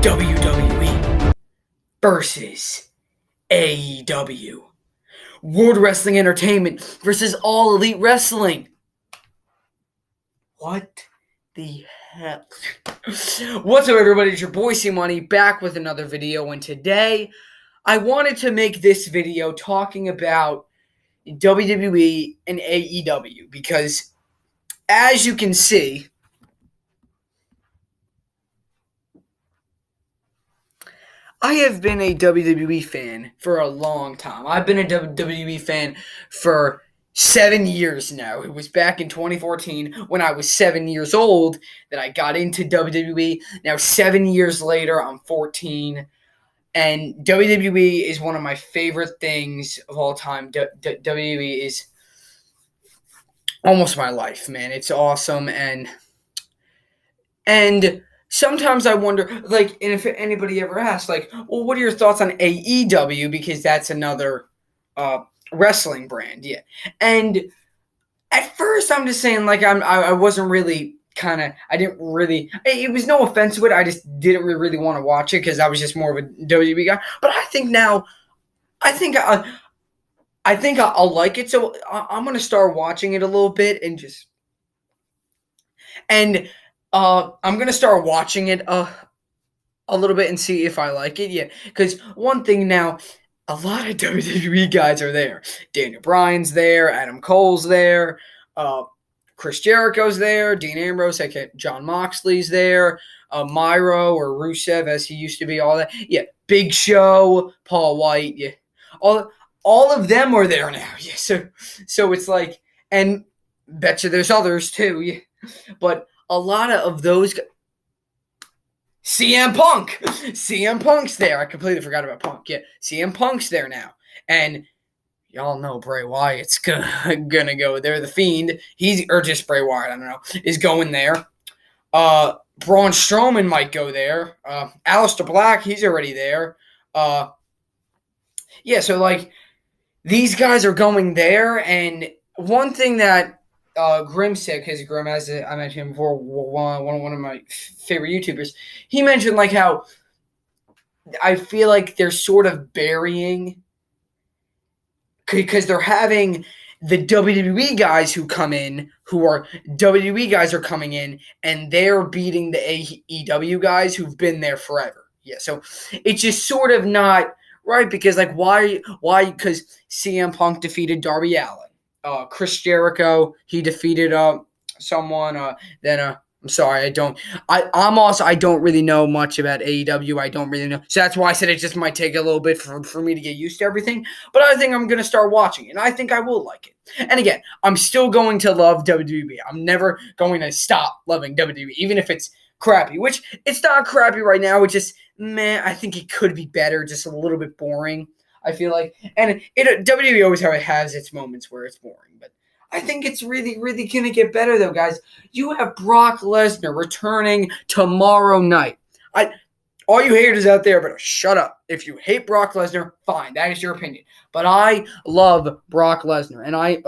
WWE versus AEW. World Wrestling Entertainment versus All Elite Wrestling. What the hell? What's up, everybody? It's your boy C-Money back with another video, and today I wanted to make this video talking about WWE and AEW because, as you can see, I have been a WWE fan for a long time. I've been a WWE fan for 7 years now. It was back in 2014 when I was 7 years old that I got into WWE. Now, 7 years later, I'm 14. And WWE is one of my favorite things of all time. WWE is almost my life, man. It's awesome. And sometimes I wonder, like, and if anybody ever asks, like, well, what are your thoughts on AEW? Because that's another wrestling brand, yeah. And at first, I'm just saying, like, I wasn't really I didn't really. It was no offense to it. I just didn't really want to watch it because I was just more of a WWE guy. But I think now, I think I'll like it. So I'm gonna start watching it a little bit and I'm gonna start watching it a little bit and see if I like it. Yeah, because one thing now, a lot of WWE guys are there. Daniel Bryan's there, Adam Cole's there, Chris Jericho's there, Dean Ambrose, aka John Moxley's there, Myro or Rusev as he used to be. All that, yeah. Big Show, Paul White, yeah. All of them are there now. Yeah, so it's like, and betcha there's others too. Yeah, but a lot of those. CM Punk's there. I completely forgot about Punk. Yeah, CM Punk's there now, and y'all know Bray Wyatt's gonna go there. The Fiend, or just Bray Wyatt, I don't know, is going there. Braun Strowman might go there. Aleister Black, he's already there. Yeah, so like these guys are going there, and one thing that Grim said, because Grim, as I mentioned him before, one of my favorite YouTubers, he mentioned like how I feel like they're sort of burying, because they're having the WWE guys who come in, WWE guys are coming in, and they're beating the AEW guys who've been there forever. Yeah, so it's just sort of not right, because like why? Because CM Punk defeated Darby Allin. Chris Jericho, he defeated someone. I'm sorry, I don't really know much about AEW. I don't really know, so that's why I said it just might take a little bit for me to get used to everything. But I think I'm gonna start watching it, and I think I will like it. And again, I'm still going to love WWE. I'm never going to stop loving WWE, even if it's crappy. Which it's not crappy right now. It's just, man, I think it could be better. Just a little bit boring, I feel like. And WWE always has its moments where it's boring, but I think it's really, really going to get better, though, guys. You have Brock Lesnar returning tomorrow night. All you haters out there, but shut up. If you hate Brock Lesnar, fine. That is your opinion. But I love Brock Lesnar. And right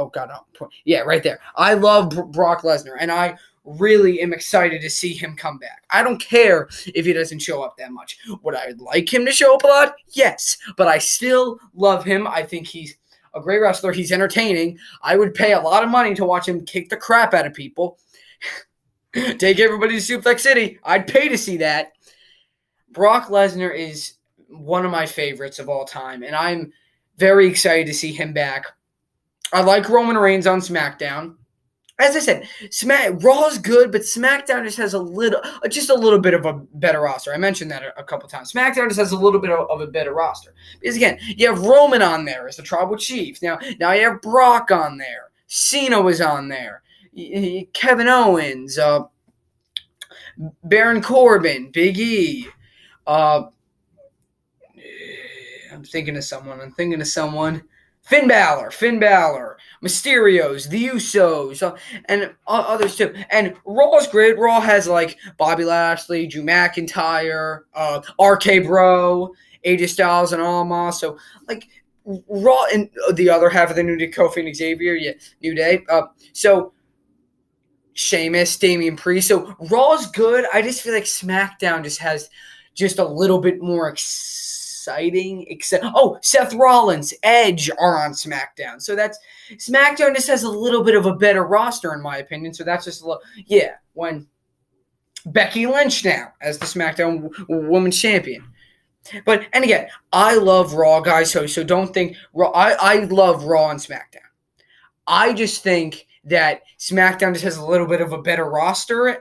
there. I love Brock Lesnar. And I really am excited to see him come back. I don't care if he doesn't show up that much. Would I like him to show up a lot? Yes. But I still love him. I think he's a great wrestler. He's entertaining. I would pay a lot of money to watch him kick the crap out of people. Take everybody to Suplex City. I'd pay to see that. Brock Lesnar is one of my favorites of all time, and I'm very excited to see him back. I like Roman Reigns on SmackDown. As I said, Raw's good, but SmackDown just has a little bit of a better roster. I mentioned that a couple times. SmackDown just has a little bit of a better roster. Because again, you have Roman on there as the Tribal Chief. Now you have Brock on there. Cena was on there. Kevin Owens, Baron Corbin, Big E. I'm thinking of someone. Finn Balor, Mysterios, the Usos, and others too. And Raw's great. Raw has like Bobby Lashley, Drew McIntyre, RK Bro, AJ Styles, and Almas. So like Raw and the other half of the New Day, Kofi and Xavier, yeah, New Day. So Sheamus, Damian Priest. So Raw's good. I just feel like SmackDown just has just a little bit more exciting. Seth Rollins, Edge are on SmackDown. So SmackDown just has a little bit of a better roster, in my opinion. So that's just a little, when Becky Lynch now as the SmackDown Women's Champion. And again, I love Raw, guys, so don't think Raw. I love Raw and SmackDown. I just think that SmackDown just has a little bit of a better roster, I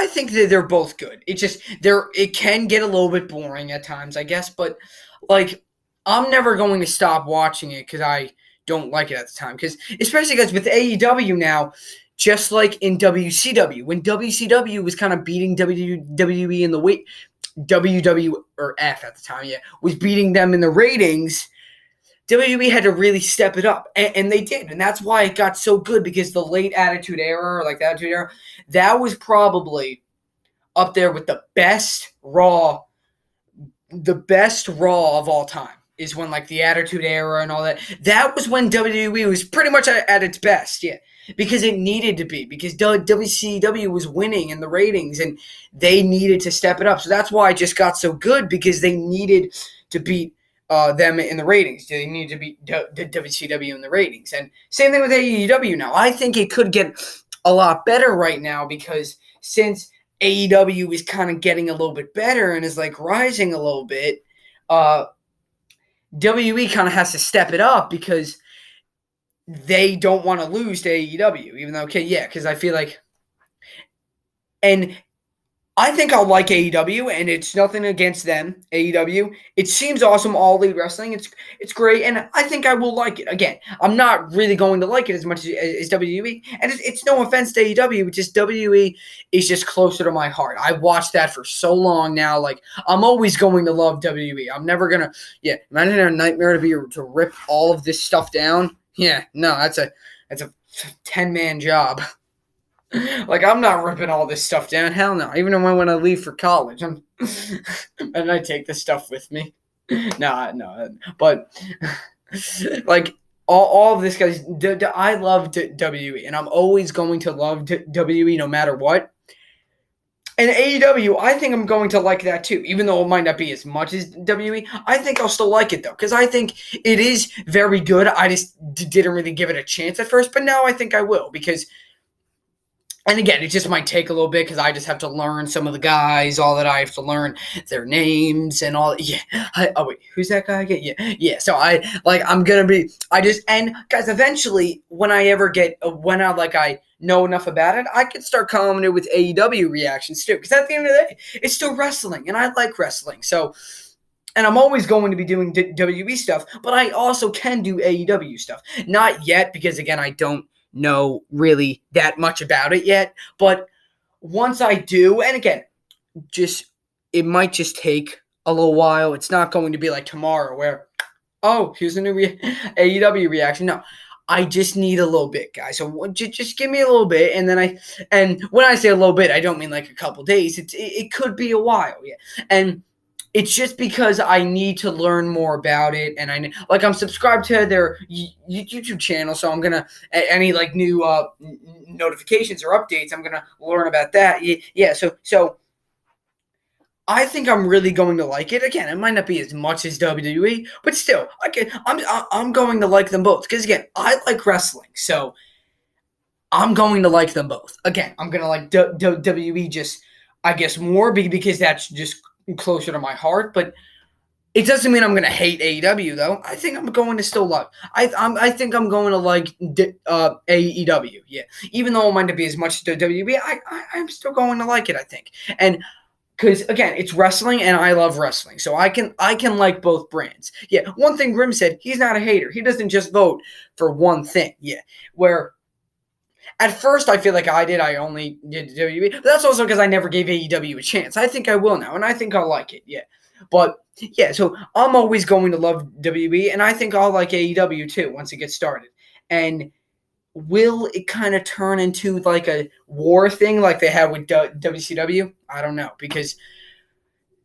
think that they're both good. It can get a little bit boring at times, I guess, but I'm never going to stop watching it because I don't like it at the time. Especially because with AEW now, just like in WCW, when WCW was kind of beating WWE in the weight, WWF at the time, was beating them in the ratings, WWE had to really step it up, and they did, and that's why it got so good, because the late Attitude Era, that was probably up there with the best Raw of all time, is when the Attitude Era and all that. That was when WWE was pretty much at its best, because it needed to be, because WCW was winning in the ratings, and they needed to step it up. So that's why it just got so good, because they needed to beat them in the ratings. They needed to beat WCW in the ratings. And same thing with AEW now. I think it could get a lot better right now, because since AEW is kind of getting a little bit better and is rising a little bit, WWE kind of has to step it up, because they don't want to lose to AEW, even though, because I feel and I think I'll like AEW, and it's nothing against them, AEW. It seems awesome, All Elite Wrestling. It's great, and I think I will like it. Again, I'm not really going to like it as much as WWE, and it's no offense to AEW, but just WWE is just closer to my heart. I watched that for so long now. I'm always going to love WWE. I'm never going to, imagine a nightmare to rip all of this stuff down. Yeah, no, that's a 10-man job. I'm not ripping all this stuff down. Hell no. Even when I leave for college, and I take this stuff with me. No. But all of this, guys, I love WWE, and I'm always going to love WWE no matter what. And AEW, I think I'm going to like that too, even though it might not be as much as WWE. I think I'll still like it, though, because I think it is very good. I just didn't really give it a chance at first, but now I think I will, because... And again, it just might take a little bit, because I just have to learn some of the guys, all that I have to learn their names and all. Yeah. Wait, who's that guy again? Yeah. So I'm going to be, and guys, eventually when I know enough about it, I can start commenting with AEW reactions too. Because at the end of the day, it's still wrestling, and I like wrestling. So, and I'm always going to be doing WWE stuff, but I also can do AEW stuff. Not yet, because again, I don't know really that much about it yet, but once I do, and again, it might just take a little while. It's not going to be like tomorrow where, here's a new AEW reaction. No, I just need a little bit, guys. So just give me a little bit, and when I say a little bit, I don't mean a couple days. It could be a while, and it's just because I need to learn more about it, and I'm subscribed to their YouTube channel, so I'm gonna any new notifications or updates, I'm gonna learn about that. So I think I'm really going to like it. Again, it might not be as much as WWE, but still, I'm going to like them both, because again, I like wrestling, so I'm going to like them both. Again, I'm gonna like WWE just, I guess, more because that's just closer to my heart, but it doesn't mean I'm going to hate AEW, though. I think I'm going to still love. I think I'm going to like AEW, even though it might not be as much as WWE, I'm still going to like it, I think, and because again, it's wrestling, and I love wrestling, so I can like both brands. One thing Grim said, he's not a hater. He doesn't just vote for one thing. Where at first, I feel like I did. I only did WWE. But that's also because I never gave AEW a chance. I think I will now, and I think I'll like it, But, so I'm always going to love WWE, and I think I'll like AEW, too, once it gets started. And will it kind of turn into, a war thing like they have with WCW? I don't know, because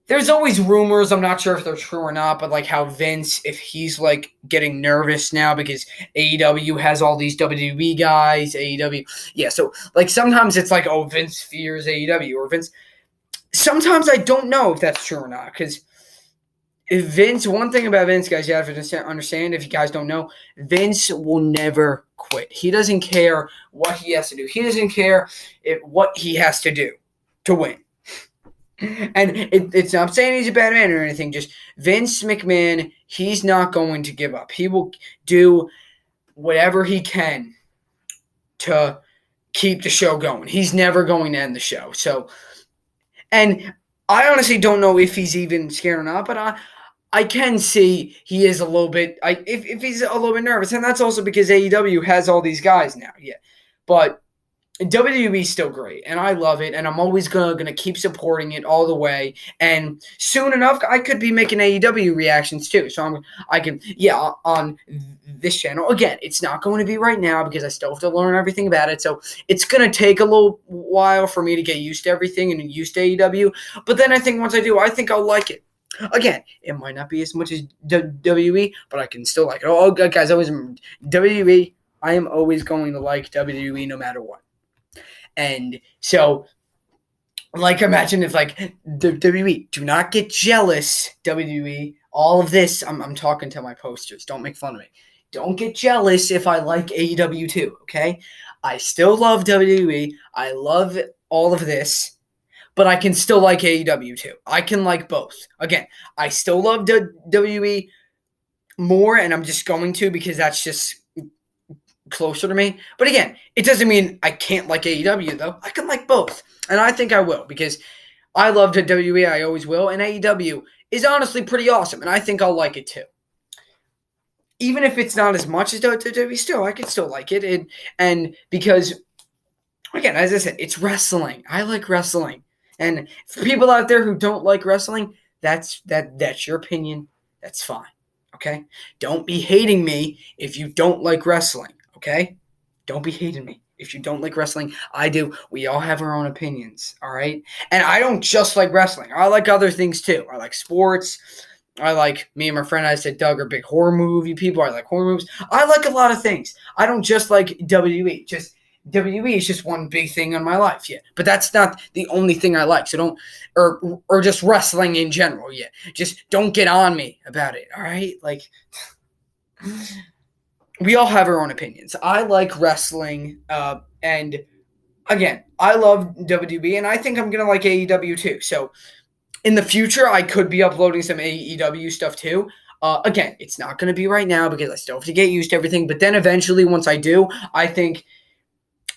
there's always rumors. I'm not sure if they're true or not, but like how Vince, if he's like getting nervous now because AEW has all these WWE guys, AEW. Yeah, so like sometimes it's like, oh, Vince fears AEW or Vince. Sometimes I don't know if that's true or not because if Vince, one thing about Vince, guys, you have to understand, if you guys don't know, Vince will never quit. He doesn't care what he has to do. He doesn't care what he has to do to win. And it's not saying he's a bad man or anything. Just Vince McMahon, he's not going to give up. He will do whatever he can to keep the show going. He's never going to end the show. So, and I honestly don't know if he's even scared or not, but I can see he is a little bit. If he's a little bit nervous, and that's also because AEW has all these guys now. Yeah, but WWE is still great, and I love it, and I'm always gonna keep supporting it all the way. And soon enough, I could be making AEW reactions too. So I can on this channel. Again, it's not going to be right now because I still have to learn everything about it. So it's gonna take a little while for me to get used to everything and used to AEW. But then I think once I do, I think I'll like it. Again, it might not be as much as WWE, but I can still like it. Oh, guys, always remember WWE. I am always going to like WWE no matter what. And so, like, imagine if, like, WWE, do not get jealous, WWE, all of this, I'm talking to my posters, don't make fun of me. Don't get jealous if I like AEW too, okay? I still love WWE, I love all of this, but I can still like AEW too. I can like both. Again, I still love WWE more, and I'm just going to because that's just closer to me. But again, it doesn't mean I can't like AEW, though. I can like both. And I think I will because I love WWE. I always will. And AEW is honestly pretty awesome. And I think I'll like it too. Even if it's not as much as WWE, still, I can still like it. And because, again, as I said, it's wrestling. I like wrestling. And for people out there who don't like wrestling, that's your opinion. That's fine. Okay? Don't be hating me if you don't like wrestling. Okay? Don't be hating me. If you don't like wrestling, I do. We all have our own opinions, all right? And I don't just like wrestling. I like other things too. I like sports. I like, me and my friend, I said, Doug, are big horror movie people. I like horror movies. I like a lot of things. I don't just like WWE. Just WWE is just one big thing in my life, yeah. But that's not the only thing I like. So don't, or just wrestling in general, yeah. Just don't get on me about it, all right? Like, we all have our own opinions. I like wrestling, and again, I love WWE, and I think I'm going to like AEW too. So in the future, I could be uploading some AEW stuff too. Again, it's not going to be right now because I still have to get used to everything. But then eventually, once I do, I think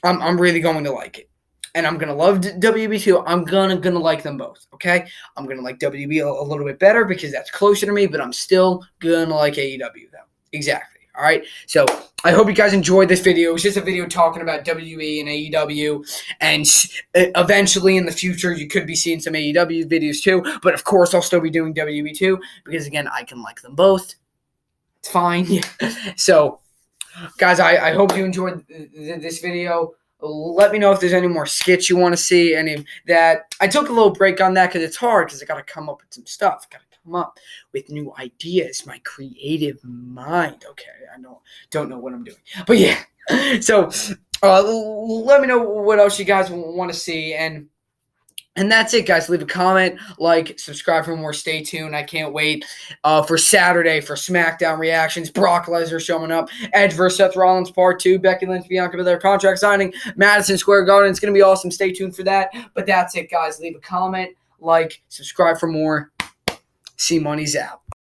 I'm really going to like it. And I'm going to love WB too. I'm gonna like them both, okay? I'm going to like WB a little bit better because that's closer to me, but I'm still going to like AEW though. Exactly. All right, so I hope you guys enjoyed this video. It was just a video talking about WWE and AEW, and eventually in the future you could be seeing some AEW videos too, but of course I'll still be doing WWE too, because again, I can like them both. It's fine. So, guys, I hope you enjoyed this video. Let me know if there's any more skits you want to see, any of that. I took a little break on that because it's hard because I got to come up with some stuff. Come up with new ideas, my creative mind. Okay, I don't know what I'm doing, but yeah. So let me know what else you guys want to see, and that's it, guys. Leave a comment, like, subscribe for more. Stay tuned. I can't wait for Saturday for SmackDown reactions. Brock Lesnar showing up. Edge vs. Seth Rollins Part 2. Becky Lynch, Bianca Belair contract signing. Madison Square Garden. It's going to be awesome. Stay tuned for that. But that's it, guys. Leave a comment, like, subscribe for more. C Money's out.